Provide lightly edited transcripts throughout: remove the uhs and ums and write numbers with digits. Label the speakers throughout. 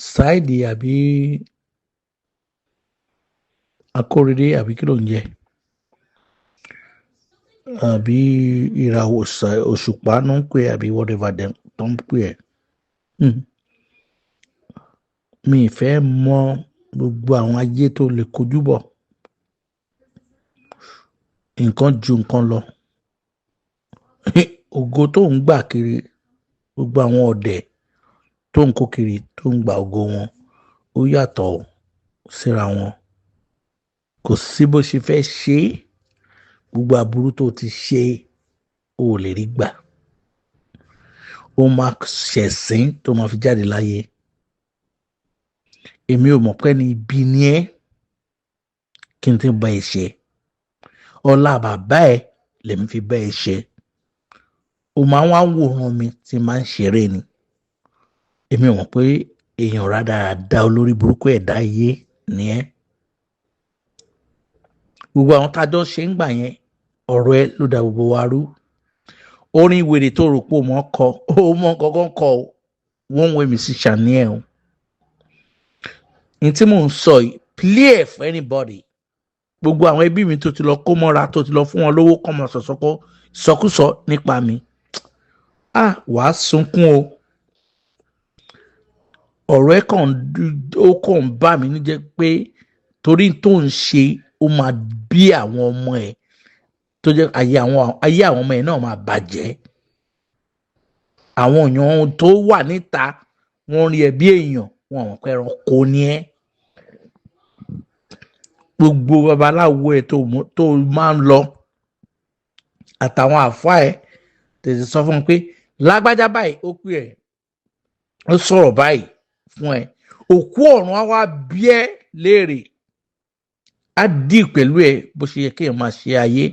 Speaker 1: Saidi àbí Akóredé àbí kí ló ń jẹ́ àbí ìràwọ̀ òṣùpá ló ń pè àbí whatever dem tó ń pè ẹ́. Mi ì fẹ́ mọ gbogbo àwọn ayé tó lè kojú bọ̀. Nǹkan ju nǹkan lọ. Ògo tó ń gbà kiri, gbogbo àwọn ọ̀dẹ̀ tó ń kó kiri tó ń gba ògo wọn ó yàtọ̀ síra wọn. Kò sí bó ṣe fẹ́ ṣe gbogbo aburú tó ti ṣe ó lè rí gbà. Ó máa ṣẹ̀sín tó máa fi jáde láyé. Èmi ò mọ̀ pé ní ibi ni ẹ́ kí n ti bá ẹ ṣe. Ọlá bàbá ẹ lèmi fi bá ẹ ṣe. Ó máa ń wá wòran mi tí máa ń ṣeré ni. Èmi ò mọ̀ pé èèyàn rádaràda olórí burúkú ẹ̀dá ayé ni ẹ́. Gbogbo àwọn tájọ́ ṣe ń gbà yẹn ọ̀rọ̀ ẹ ló da gbogbo wa rú. Orin wèrè tó rò pé ó mọ̀ kọ ó mọ̀ kankan kọ one way musician ni ẹ o. Ní tí mò ń sọ yìí play for anybody. Gbogbo àwọn ẹbí mi tó ti lọ kó mọ́ra tó ti lọ fún wọn lówó kọ́ mọ́ sọkúsọ nípa mi. Wàá sunkún o. Ọ̀rọ̀ ẹ kàn ń bà mí níjẹ́ pé torí tó ń ṣe ó máa bí àwọn ọmọ ẹ̀ tó jẹ́ ayé àwọn ọmọ ẹ̀ náà máa bàjẹ́. Àwọn èèyàn tó wà níta wọ́n rí ẹ bí èèyàn wọn àwọn pé ẹranko ni ẹ́. Gbogbo babaláwo ẹ tó máa ń lọ àtàwọn àfáà ẹ tètè sọ fún un pé lágbájá báyìí ó pè ẹ́ ó sọ̀rọ̀ báyìí fún ẹ. Òkú ọ̀run á wá bí ẹ léèrè á dì pẹ̀lú ẹ bó ṣe yẹ kéèyàn máa ṣe ayé.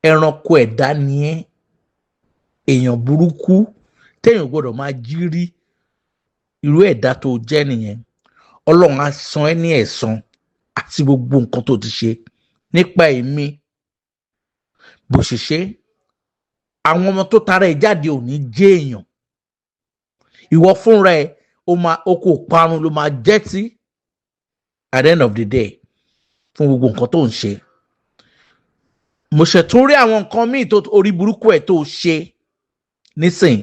Speaker 1: Ẹranko ẹ̀dá ni ẹ́. Èèyàn burúkú téèyàn gbọ́dọ̀ máa jí rí irú ẹ̀dá tó jẹ́ nìyẹn. Ọlọ́run á san ẹ́ ní ẹ̀san àti gbogbo nǹkan tó ti ṣe nípa èmi bó ṣe ṣe. Àwọn ọmọ tó tara ẹ̀ jáde ò ní jẹ́ èèyàn. Ìwọ fúnra ẹ̀ o kò parun ló máa jẹ́ tí at the end of the day fún gbogbo nǹkan tó ń ṣe. Mo ṣètò rí àwọn nǹkan míì tó orí burúkú ẹ̀ tó ṣe nísìn.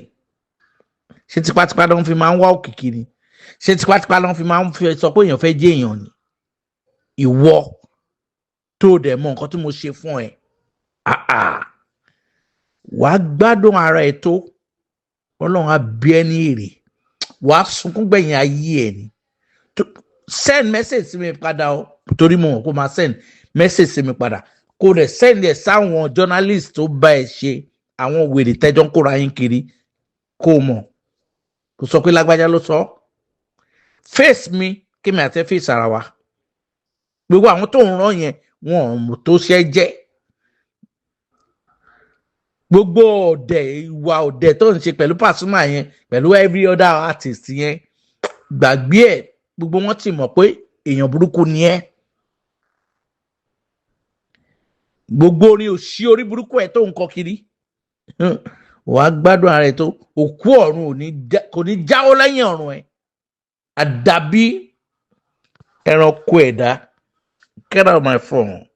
Speaker 1: Ṣé tipátipá ló ń fi máa ń wá òkìkí ni? Ṣé tipátipá ló ń fi máa ń sọ pé èèyàn fẹ́ jẹ́ èèyàn ni? Ìwọ tó dẹ̀ mọ nǹkan tí mo ṣe fún ẹ. Wàá gbádùn ara ẹ tó. Ọlọ́run á bí ẹ ní èrè. Wàá sunkún gbẹ̀yìn ayé ẹ ni. Send message sí mi padà o torí mo mọ̀ kó máa send message sí mi padà. Kó dẹ̀ send ẹ̀ sáwọn journalist tó bá ẹ ṣe àwọn wèrè tẹ́jọ́ ń kóra yín kiri kó mọ̀. Kò sọ pé lágbájá ló sọ. Face mi kí mi àti ẹ face ara wa. Gbogbo àwọn tó ń rán yẹn wọn ò mọ̀ tó ṣe jẹ́. Gbogbo ìwà ọ̀dẹ̀ tó ń ṣe pẹ̀lú Pasuma yẹn pẹ̀lú every other artist yẹn gbàgbé ẹ̀ gbogbo wọn ti mọ̀ pé èèyàn burúkú ni ẹ́. Gbogbo orin òṣì orí burúkú ẹ̀ tó ń kọ kiri wàá gbádùn ara ẹ̀ tó òkú ọ̀run kò ní jáwọ́ lẹ́yìn ọ̀run ẹ̀. Àdàbí ẹranko ẹ̀dá. Get out of my phone.